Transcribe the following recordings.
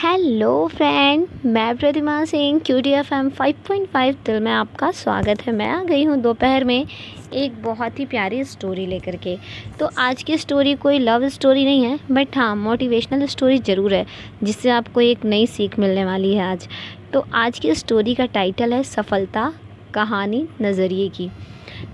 Hello friend, मैं प्रतिमा Singh cutie FM 5.5 दिल में आपका स्वागत है। मैं आ गई हूँ दोपहर में एक बहुत ही प्यारी स्टोरी लेकर के। तो आज की स्टोरी कोई लव स्टोरी नहीं है, बट हाँ मोटिवेशनल स्टोरी ज़रूर है, जिससे आपको एक नई सीख मिलने वाली है आज। तो आज की स्टोरी का टाइटल है सफलता कहानी नज़रिए की।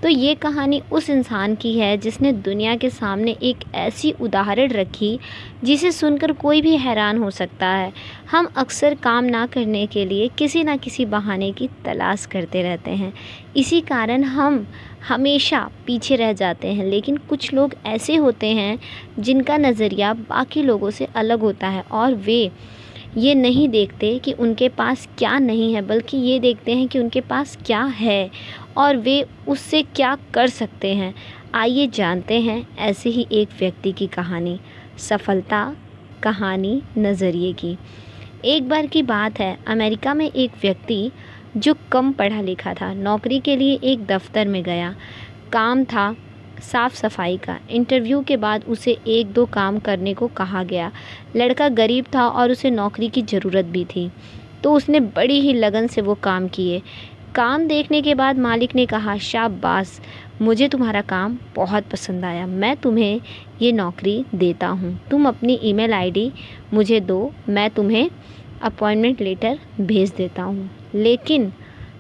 तो ये कहानी उस इंसान की है जिसने दुनिया के सामने एक ऐसी उदाहरण रखी जिसे सुनकर कोई भी हैरान हो सकता है। हम अक्सर काम ना करने के लिए किसी ना किसी बहाने की तलाश करते रहते हैं, इसी कारण हम हमेशा पीछे रह जाते हैं। लेकिन कुछ लोग ऐसे होते हैं जिनका नज़रिया बाकी लोगों से अलग होता है, और वे ये नहीं देखते कि उनके पास क्या नहीं है, बल्कि ये देखते हैं कि उनके पास क्या है और वे उससे क्या कर सकते हैं। आइए जानते हैं ऐसे ही एक व्यक्ति की कहानी, सफलता कहानी नज़रिए की। एक बार की बात है, अमेरिका में एक व्यक्ति जो कम पढ़ा लिखा था, नौकरी के लिए एक दफ्तर में गया। काम था साफ़ सफाई का। इंटरव्यू के बाद उसे एक दो काम करने को कहा गया। लड़का गरीब था और उसे नौकरी की ज़रूरत भी थी, तो उसने बड़ी ही लगन से वो काम किए। काम देखने के बाद मालिक ने कहा, शाबाश, मुझे तुम्हारा काम बहुत पसंद आया, मैं तुम्हें ये नौकरी देता हूँ। तुम अपनी ईमेल आईडी मुझे दो, मैं तुम्हें अपॉइंटमेंट लेटर भेज देता हूँ। लेकिन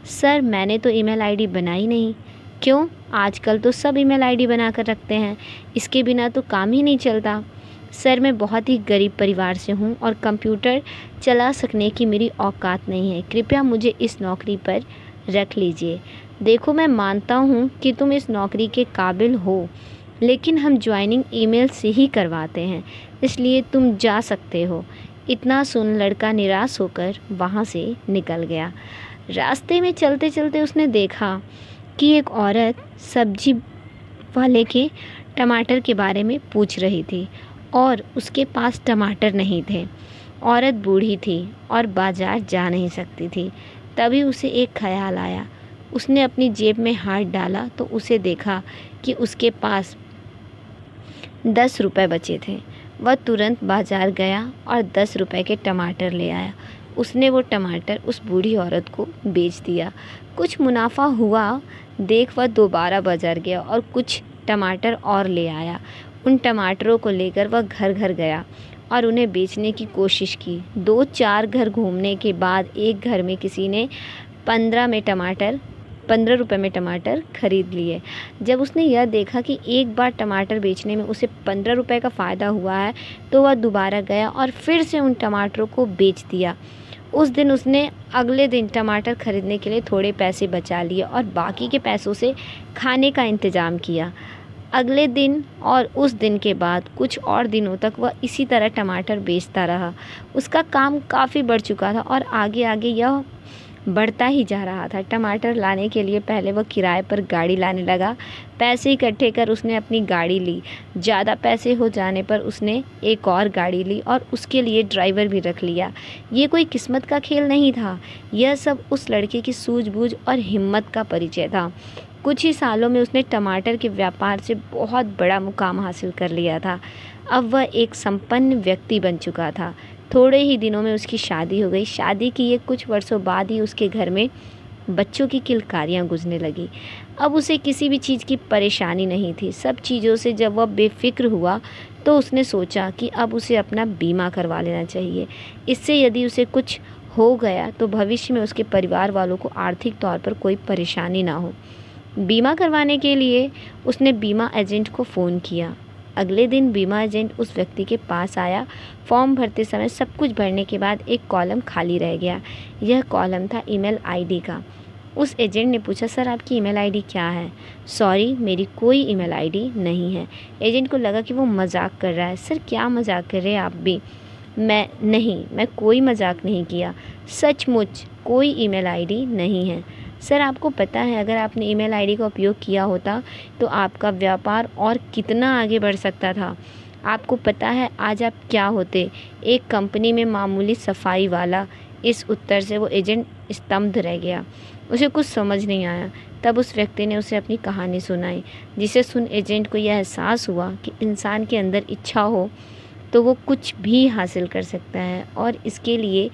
सर, मैंने तो ईमेल आईडी बनाई नहीं। क्यों? आजकल तो सब ईमेल आईडी बना कर रखते हैं, इसके बिना तो काम ही नहीं चलता। सर, मैं बहुत ही गरीब परिवार से हूँ और कंप्यूटर चला सकने की मेरी औकात नहीं है, कृपया मुझे इस नौकरी पर रख लीजिए। देखो, मैं मानता हूँ कि तुम इस नौकरी के काबिल हो, लेकिन हम ज्वाइनिंग ईमेल से ही करवाते हैं, इसलिए तुम जा सकते हो। इतना सुन लड़का निराश होकर वहाँ से निकल गया। रास्ते में चलते चलते उसने देखा कि एक औरत सब्जी वाले के टमाटर के बारे में पूछ रही थी और उसके पास टमाटर नहीं थे। औरत बूढ़ी थी और बाजार जा नहीं सकती थी। तभी उसे एक ख्याल आया। उसने अपनी जेब में हाथ डाला तो उसे देखा कि उसके पास 10 रुपये बचे थे। वह तुरंत बाजार गया और 10 रुपये के टमाटर ले आया। उसने वो टमाटर उस बूढ़ी औरत को बेच दिया। कुछ मुनाफा हुआ देख वह दोबारा बाजार गया और कुछ टमाटर और ले आया। उन टमाटरों को लेकर वह घर घर गया और उन्हें बेचने की कोशिश की। 2-4 घर घूमने के बाद एक घर में किसी ने 15 रुपए में टमाटर खरीद लिए। जब उसने यह देखा कि एक बार टमाटर बेचने में उसे 15 रुपए का फ़ायदा हुआ है, तो वह दोबारा गया और फिर से उन टमाटरों को बेच दिया। उस दिन उसने अगले दिन टमाटर खरीदने के लिए थोड़े पैसे बचा लिए और बाकी के पैसों से खाने का इंतज़ाम किया। अगले दिन और उस दिन के बाद कुछ और दिनों तक वह इसी तरह टमाटर बेचता रहा। उसका काम काफ़ी बढ़ चुका था और आगे आगे यह बढ़ता ही जा रहा था। टमाटर लाने के लिए पहले वह किराए पर गाड़ी लाने लगा। पैसे इकट्ठे कर उसने अपनी गाड़ी ली। ज़्यादा पैसे हो जाने पर उसने एक और गाड़ी ली और उसके लिए ड्राइवर भी रख लिया। ये कोई किस्मत का खेल नहीं था, यह सब उस लड़के की सूझबूझ और हिम्मत का परिचय था। कुछ ही सालों में उसने टमाटर के व्यापार से बहुत बड़ा मुकाम हासिल कर लिया था। अब वह एक संपन्न व्यक्ति बन चुका था। थोड़े ही दिनों में उसकी शादी हो गई। शादी किए कुछ वर्षों बाद ही उसके घर में बच्चों की किलकारियाँ गूंजने लगी। अब उसे किसी भी चीज़ की परेशानी नहीं थी। सब चीज़ों से जब वह बेफिक्र हुआ तो उसने सोचा कि अब उसे अपना बीमा करवा लेना चाहिए। इससे यदि उसे कुछ हो गया तो भविष्य में उसके परिवार वालों को आर्थिक तौर पर कोई परेशानी ना हो। बीमा करवाने के लिए उसने बीमा एजेंट को फ़ोन किया। अगले दिन बीमा एजेंट उस व्यक्ति के पास आया। फॉर्म भरते समय सब कुछ भरने के बाद एक कॉलम खाली रह गया। यह कॉलम था ईमेल आईडी का। उस एजेंट ने पूछा, सर, आपकी ईमेल आईडी क्या है? सॉरी, मेरी कोई ईमेल आईडी नहीं है। एजेंट को लगा कि वो मजाक कर रहा है। सर, क्या मजाक कर रहे हैं आप भी? मैं कोई मजाक नहीं किया, सचमुच कोई ईमेल आईडी नहीं है। सर, आपको पता है अगर आपने ईमेल आईडी का उपयोग किया होता तो आपका व्यापार और कितना आगे बढ़ सकता था। आपको पता है आज आप क्या होते? एक कंपनी में मामूली सफाई वाला। इस उत्तर से वो एजेंट स्तब्ध रह गया। उसे कुछ समझ नहीं आया। तब उस व्यक्ति ने उसे अपनी कहानी सुनाई, जिसे सुन एजेंट को यह एहसास हुआ कि इंसान के अंदर इच्छा हो तो वो कुछ भी हासिल कर सकता है, और इसके लिए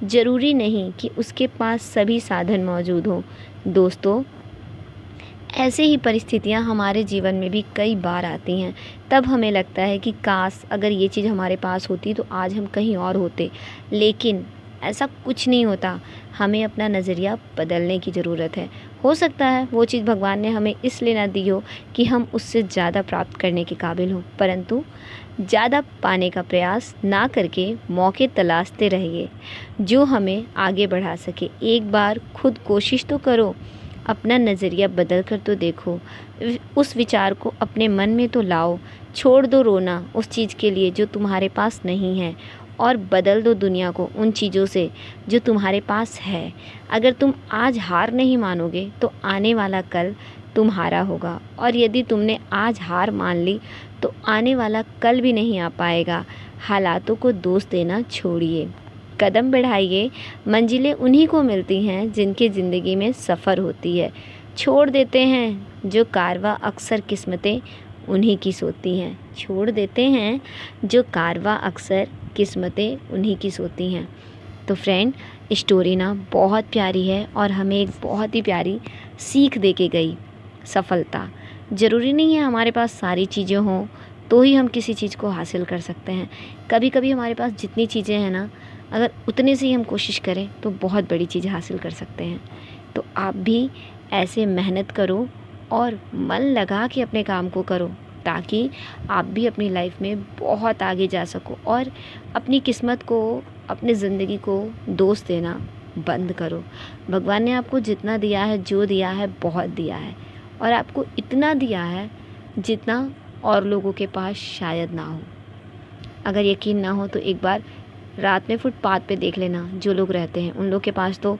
ज़रूरी नहीं कि उसके पास सभी साधन मौजूद हों। दोस्तों, ऐसे ही परिस्थितियाँ हमारे जीवन में भी कई बार आती हैं। तब हमें लगता है कि काश अगर ये चीज़ हमारे पास होती तो आज हम कहीं और होते। लेकिन ऐसा कुछ नहीं होता। हमें अपना नज़रिया बदलने की ज़रूरत है। हो सकता है वो चीज़ भगवान ने हमें इसलिए ना दी हो कि हम उससे ज़्यादा प्राप्त करने के काबिल हों, परंतु ज़्यादा पाने का प्रयास ना करके मौके तलाशते रहिए जो हमें आगे बढ़ा सके। एक बार खुद कोशिश तो करो, अपना नज़रिया बदल कर तो देखो, उस विचार को अपने मन में तो लाओ। छोड़ दो रोना उस चीज़ के लिए जो तुम्हारे पास नहीं है, और बदल दो दुनिया को उन चीज़ों से जो तुम्हारे पास है। अगर तुम आज हार नहीं मानोगे तो आने वाला कल तुम्हारा होगा, और यदि तुमने आज हार मान ली तो आने वाला कल भी नहीं आ पाएगा। हालातों को दोष देना छोड़िए, कदम बढ़ाइए। मंजिलें उन्हीं को मिलती हैं जिनकी ज़िंदगी में सफ़र होती है। छोड़ देते हैं जो कारवां अक्सर किस्मतें उन्हीं की सोती हैं। छोड़ देते हैं जो कारवां अक्सर किस्मतें उन्हीं की सोती हैं। तो फ्रेंड, स्टोरी ना बहुत प्यारी है और हमें एक बहुत ही प्यारी सीख दे के गई। सफलता ज़रूरी नहीं है हमारे पास सारी चीज़ें हों तो ही हम किसी चीज़ को हासिल कर सकते हैं। कभी कभी हमारे पास जितनी चीज़ें हैं ना, अगर उतने से ही हम कोशिश करें तो बहुत बड़ी चीज़ हासिल कर सकते हैं। तो आप भी ऐसे मेहनत करो और मन लगा के अपने काम को करो, ताकि आप भी अपनी लाइफ में बहुत आगे जा सको, और अपनी किस्मत को, अपनी ज़िंदगी को दोष देना बंद करो। भगवान ने आपको जितना दिया है, जो दिया है, बहुत दिया है, और आपको इतना दिया है जितना और लोगों के पास शायद ना हो। अगर यकीन ना हो तो एक बार रात में फुटपाथ पे देख लेना, जो लोग रहते हैं उन लोग के पास तो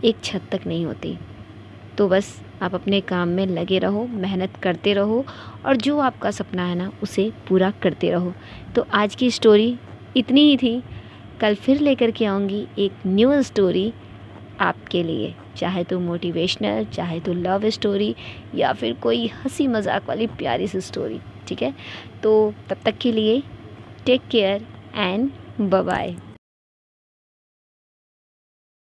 एक छत तक नहीं होती। तो बस आप अपने काम में लगे रहो, मेहनत करते रहो, और जो आपका सपना है ना उसे पूरा करते रहो। तो आज की स्टोरी इतनी ही थी। कल फिर लेकर के आऊँगी एक न्यू स्टोरी आपके लिए, चाहे तो मोटिवेशनल, चाहे तो लव स्टोरी, या फिर कोई हंसी मजाक वाली प्यारी सी स्टोरी। ठीक है, तो तब तक के लिए take care and bye bye.